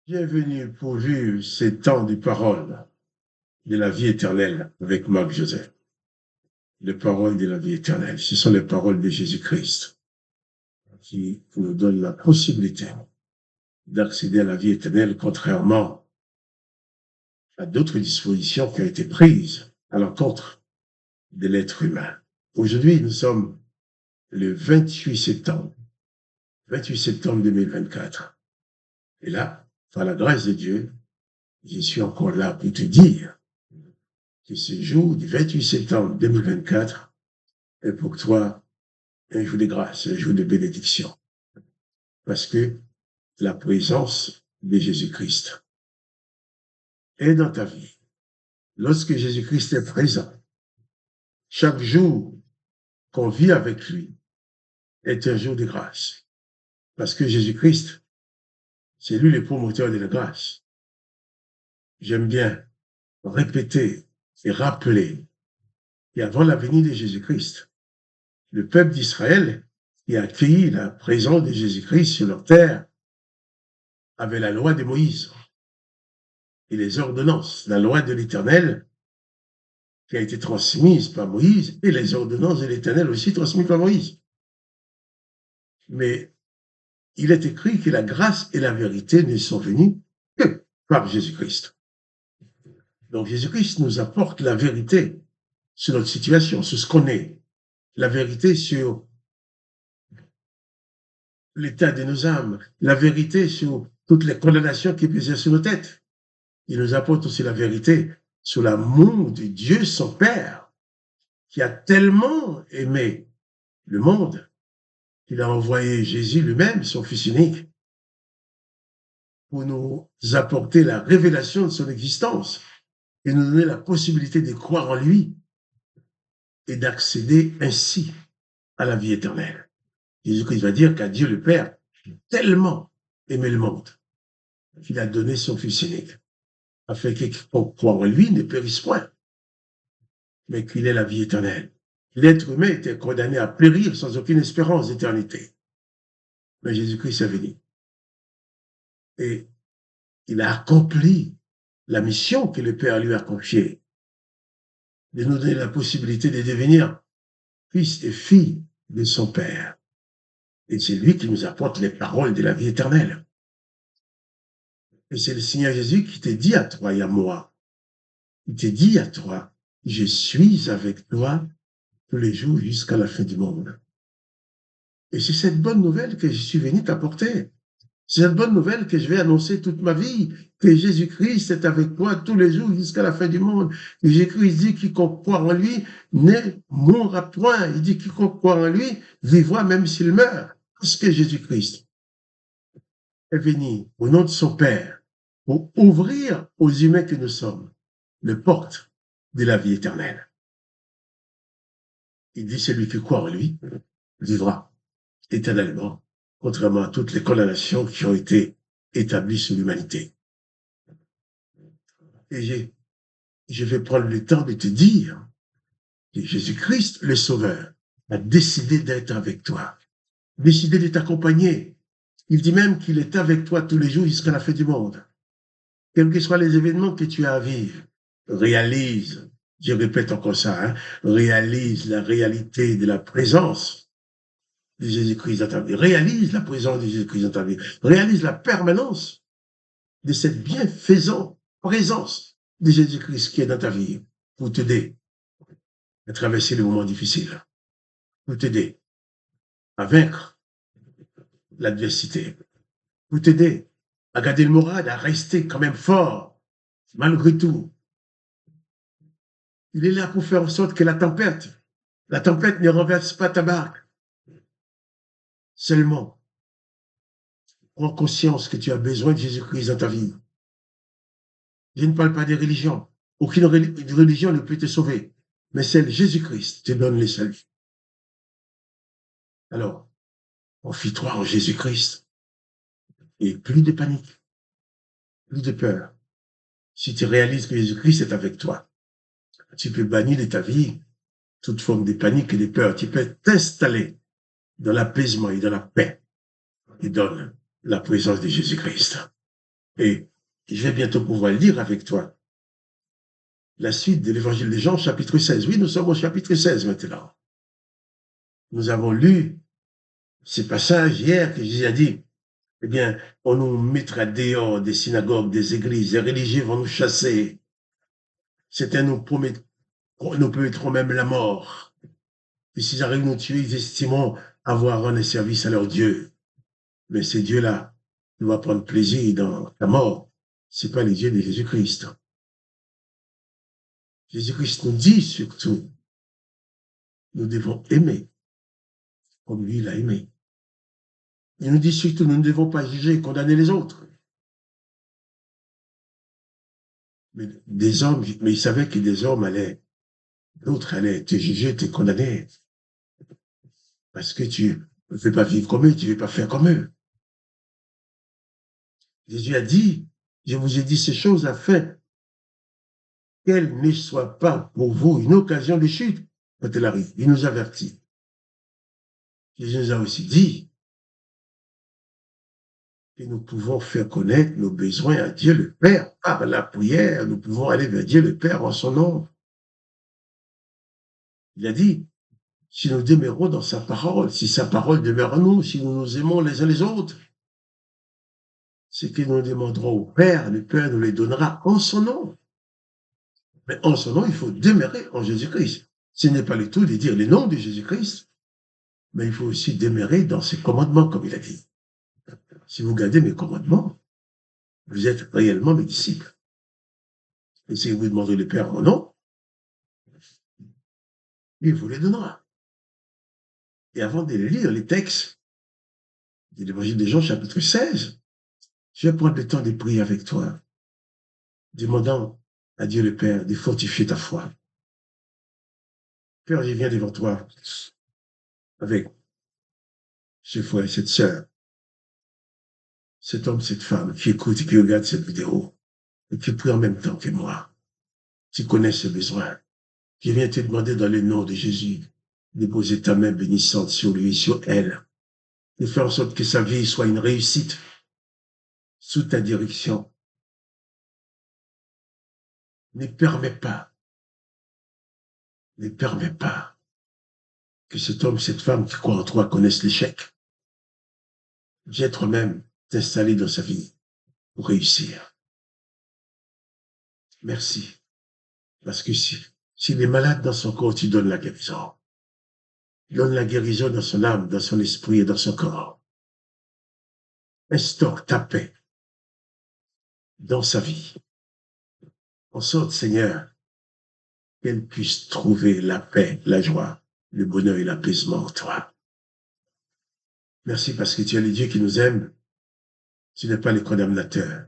Bienvenue pour vivre ces temps de parole de la vie éternelle avec Marc Joseph. Les paroles de la vie éternelle, ce sont les paroles de Jésus-Christ qui nous donnent la possibilité d'accéder à la vie éternelle, contrairement à d'autres dispositions qui ont été prises à l'encontre de l'être humain. Aujourd'hui, nous sommes le 28 septembre 2024. Et là, par la grâce de Dieu, je suis encore là pour te dire que ce jour du 28 septembre 2024 est pour toi un jour de grâce, un jour de bénédiction. Parce que la présence de Jésus-Christ est dans ta vie. Lorsque Jésus-Christ est présent, chaque jour qu'on vit avec lui est un jour de grâce. Parce que Jésus-Christ, c'est lui le promoteur de la grâce. J'aime bien répéter et rappeler qu'avant la venue de Jésus-Christ, le peuple d'Israël qui a accueilli la présence de Jésus-Christ sur leur terre avait la loi de Moïse et les ordonnances, la loi de l'Éternel qui a été transmise par Moïse et les ordonnances de l'Éternel aussi transmises par Moïse. Mais il est écrit que la grâce et la vérité ne sont venues que par Jésus-Christ. Donc Jésus-Christ nous apporte la vérité sur notre situation, sur ce qu'on est, la vérité sur l'état de nos âmes, la vérité sur toutes les condamnations qui pesaient sur nos têtes. Il nous apporte aussi la vérité sur l'amour de Dieu, son Père, qui a tellement aimé le monde qu'il a envoyé Jésus lui-même, son Fils unique, pour nous apporter la révélation de son existence et nous donner la possibilité de croire en lui et d'accéder ainsi à la vie éternelle. Jésus-Christ va dire qu'à Dieu le Père a tellement aimé le monde qu'il a donné son Fils unique, afin que quiconque croit en lui ne périsse point, mais qu'il ait la vie éternelle. L'être humain était condamné à périr sans aucune espérance d'éternité. Mais Jésus-Christ est venu. Et il a accompli la mission que le Père lui a confiée, de nous donner la possibilité de devenir fils et filles de son Père. Et c'est lui qui nous apporte les paroles de la vie éternelle. Et c'est le Seigneur Jésus qui te dit à toi et à moi, il te dit à toi, je suis avec toi tous les jours jusqu'à la fin du monde. Et c'est cette bonne nouvelle que je suis venu t'apporter. C'est cette bonne nouvelle que je vais annoncer toute ma vie, que Jésus-Christ est avec toi tous les jours jusqu'à la fin du monde. Et Jésus-Christ dit, quiconque croit en lui ne mourra point. Il dit, quiconque croit en lui vivra même s'il meurt. Parce que Jésus-Christ est venu au nom de son Père pour ouvrir aux humains que nous sommes les portes de la vie éternelle. Il dit, celui qui croit en lui vivra éternellement, contrairement à toutes les condamnations qui ont été établies sur l'humanité. Et je vais prendre le temps de te dire que Jésus-Christ, le Sauveur, a décidé d'être avec toi, décidé de t'accompagner. Il dit même qu'il est avec toi tous les jours jusqu'à la fin du monde. Quels que soient les événements que tu as à vivre, réalise, je répète encore ça, réalise la réalité de la présence de Jésus-Christ dans ta vie. Réalise la présence de Jésus-Christ dans ta vie. Réalise la permanence de cette bienfaisante présence de Jésus-Christ qui est dans ta vie pour t'aider à traverser les moments difficiles, pour t'aider à vaincre l'adversité, pour t'aider à garder le moral, à rester quand même fort, malgré tout. Il est là pour faire en sorte que la tempête ne renverse pas ta barque. Seulement, prends conscience que tu as besoin de Jésus-Christ dans ta vie. Je ne parle pas des religions. Aucune religion ne peut te sauver. Mais seul Jésus-Christ te donne le salut. Alors, confie-toi en Jésus-Christ. Et plus de panique, plus de peur. Si tu réalises que Jésus-Christ est avec toi, tu peux bannir de ta vie toute forme de panique et de peur. Tu peux t'installer dans l'apaisement et dans la paix qui donne la présence de Jésus-Christ. Et je vais bientôt pouvoir lire avec toi la suite de l'évangile de Jean, chapitre 16. Oui, nous sommes au chapitre 16 maintenant. Nous avons lu ces passages hier que Jésus a dit, eh bien, on nous mettra dehors des synagogues, des églises, les religieux vont nous chasser. Certains nous promettront même la mort. Et s'ils arrivent à nous tuer, ils estimeront avoir rendu service à leur Dieu. Mais ces dieux-là, nous va prendre plaisir dans la mort. Ce n'est pas les dieux de Jésus-Christ. Jésus-Christ nous dit surtout, nous devons aimer comme lui l'a aimé. Il nous dit surtout, nous ne devons pas juger et condamner les autres. Mais il savait que des hommes d'autres allaient te juger, te condamner. Parce que tu ne veux pas vivre comme eux, tu ne veux pas faire comme eux. Jésus a dit, je vous ai dit ces choses afin qu'elles ne soient pas pour vous une occasion de chute quand elle arrive. Il nous avertit. Jésus nous a aussi dit que nous pouvons faire connaître nos besoins à Dieu le Père par la prière. Nous pouvons aller vers Dieu le Père en son nom. Il a dit, si nous demeurons dans sa parole, si sa parole demeure en nous, si nous nous aimons les uns les autres, ce que nous demanderons au Père, le Père nous les donnera en son nom. Mais en son nom, il faut demeurer en Jésus-Christ. Ce n'est pas le tout de dire le nom de Jésus-Christ, mais il faut aussi demeurer dans ses commandements, comme il a dit. Si vous gardez mes commandements, vous êtes réellement mes disciples. Et si vous demandez le Père en mon nom, il vous les donnera. Et avant de lire les textes de l'Évangile de Jean, chapitre 16, je vais prendre le temps de prier avec toi, demandant à Dieu le Père de fortifier ta foi. Père, je viens devant toi avec ce frère et cette sœur, cet homme, cette femme qui écoute et qui regarde cette vidéo et qui prie en même temps que moi. Tu connais ses besoins. Je viens te demander dans le nom de Jésus de poser ta main bénissante sur lui, sur elle, de faire en sorte que sa vie soit une réussite sous ta direction. Ne permets pas que cet homme, cette femme qui croit en toi connaisse l'échec. Viens toi-même t'installer dans sa vie pour réussir. Merci. Parce que s'il est malade dans son corps, tu donnes la guérison. Donne la guérison dans son âme, dans son esprit et dans son corps. Instaure ta paix dans sa vie. En sorte, Seigneur, qu'elle puisse trouver la paix, la joie, le bonheur et l'apaisement en toi. Merci parce que tu es le Dieu qui nous aime. Tu n'es pas le condamnateur.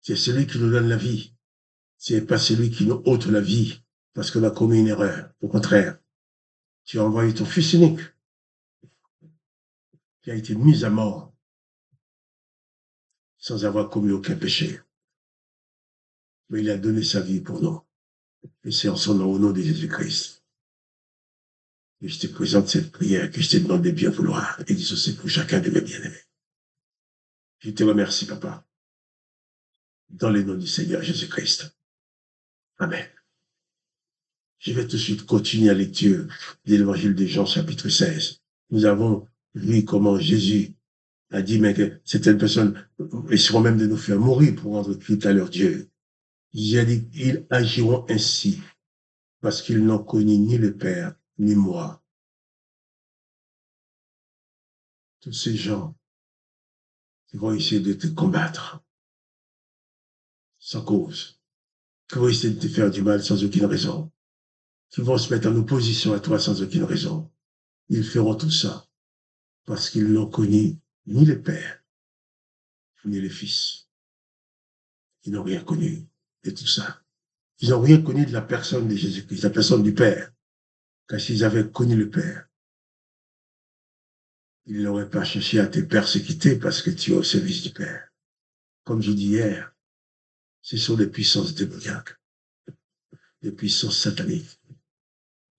Tu es celui qui nous donne la vie. Tu n'es pas celui qui nous ôte la vie parce qu'on a commis une erreur. Au contraire, tu as envoyé ton Fils unique qui a été mis à mort sans avoir commis aucun péché. Mais il a donné sa vie pour nous. Et c'est en son nom, au nom de Jésus-Christ, que je te présente cette prière, que je te demande de bien vouloir exaucer pour chacun de mes bien-aimés. Je te remercie, Papa, dans le nom du Seigneur Jésus-Christ. Amen. Je vais tout de suite continuer la lecture de l'évangile de Jean, chapitre 16. Nous avons vu comment Jésus a dit, mais que certaines personnes essaieront même de nous faire mourir pour rendre culte à leur Dieu. Jésus a dit, ils agiront ainsi parce qu'ils n'ont connu ni le Père, ni moi. Tous ces gens qui vont essayer de te combattre sans cause, qui vont essayer de te faire du mal sans aucune raison, qui vont se mettre en opposition à toi sans aucune raison, ils feront tout ça parce qu'ils n'ont connu ni le Père, ni le Fils. Ils n'ont rien connu de tout ça. Ils n'ont rien connu de la personne de Jésus-Christ, la personne du Père. Car s'ils avaient connu le Père, ils n'auraient pas cherché à te persécuter parce que tu es au service du Père. Comme je dis hier, ce sont des puissances démoniaques, des puissances sataniques.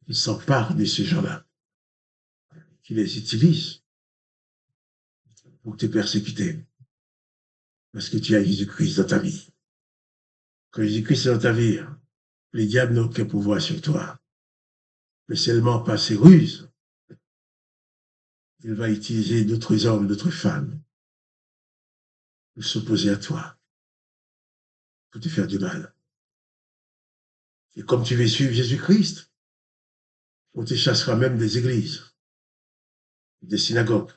Ils s'emparent de ces gens-là, qui les utilisent pour te persécuter. Parce que tu as Jésus-Christ dans ta vie. Quand Jésus-Christ est dans ta vie, les diables n'ont aucun pouvoir sur toi. Mais seulement par ses ruses, il va utiliser d'autres hommes, d'autres femmes pour s'opposer à toi, pour te faire du mal. Et comme tu veux suivre Jésus-Christ, on te chassera même des églises, des synagogues.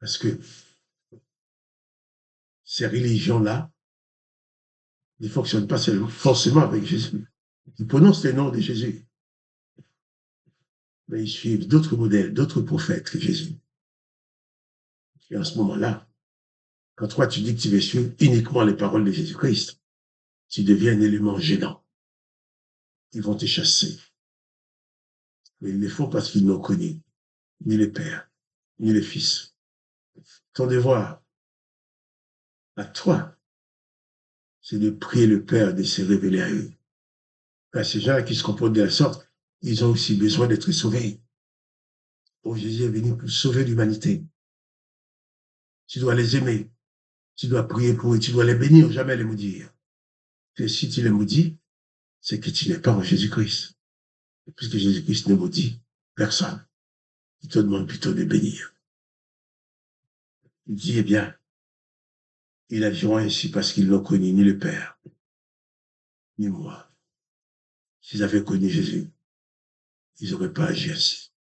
Parce que ces religions-là ne fonctionnent pas forcément avec Jésus. Ils prononcent le nom de Jésus, mais ils suivent d'autres modèles, d'autres prophètes que Jésus. Et en ce moment-là, quand toi tu dis que tu veux suivre uniquement les paroles de Jésus-Christ, tu deviens un élément gênant. Ils vont te chasser. Mais ils le font parce qu'ils n'ont connu ni le Père, ni le Fils. Ton devoir, à toi, c'est de prier le Père de se révéler à eux. Car ces gens qui se comportent de la sorte, ils ont aussi besoin d'être sauvés. Oh, Jésus est venu pour sauver l'humanité. Tu dois les aimer. Tu dois prier pour eux. Tu dois les bénir, jamais les maudire. Et si tu les maudis, c'est que tu n'es pas en Jésus-Christ. Puisque Jésus-Christ ne maudit personne. Il te demande plutôt de bénir. Il dit, eh bien, ils agiront ainsi parce qu'ils n'ont connu ni le Père, ni moi. S'ils avaient connu Jésus, ils n'auraient pas agi ainsi.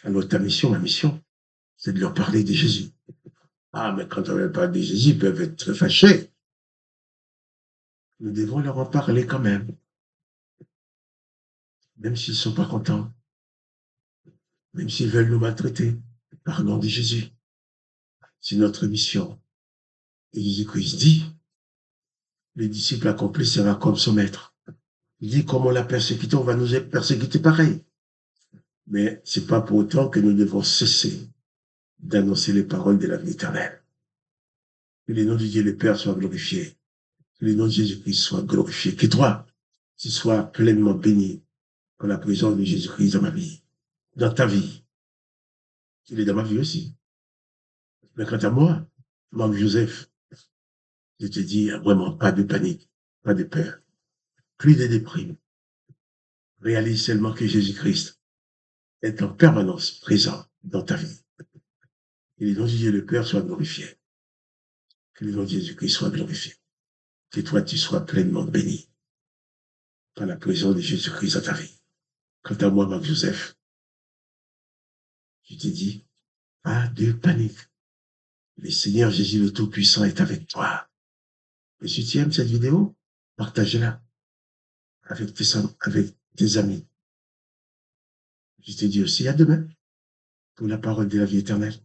Alors ta mission, ma mission, c'est de leur parler de Jésus. Ah, mais quand on leur parle de Jésus, ils peuvent être très fâchés. Nous devons leur en parler quand même s'ils ne sont pas contents, même s'ils veulent nous maltraiter. Parlons de Jésus. C'est notre mission. Et Jésus-Christ dit, le disciple accompli sera comme son maître. Il dit, comme on l'a persécuté, on va nous persécuter pareil. Mais c'est pas pour autant que nous devons cesser d'annoncer les paroles de la vie éternelle. Que le nom de Dieu le Père soit glorifié. Que le nom de Jésus-Christ soit glorifié. Que toi, tu sois pleinement béni par la présence de Jésus-Christ dans ma vie, dans ta vie. Il est dans ma vie aussi. Mais quant à moi, Marc-Joseph, je te dis vraiment pas de panique, pas de peur, plus de déprime. Réalise seulement que Jésus-Christ est en permanence présent dans ta vie. Que le nom de Dieu le Père soit glorifié. Que le nom de Jésus-Christ soit glorifié. Que toi, tu sois pleinement béni par la présence de Jésus-Christ dans ta vie. Quant à moi, Marc-Joseph, je te dis, pas de panique. Le Seigneur Jésus le Tout-Puissant est avec toi. Et si tu aimes cette vidéo, partage-la avec tes amis. Je te dis aussi à demain pour la parole de la vie éternelle.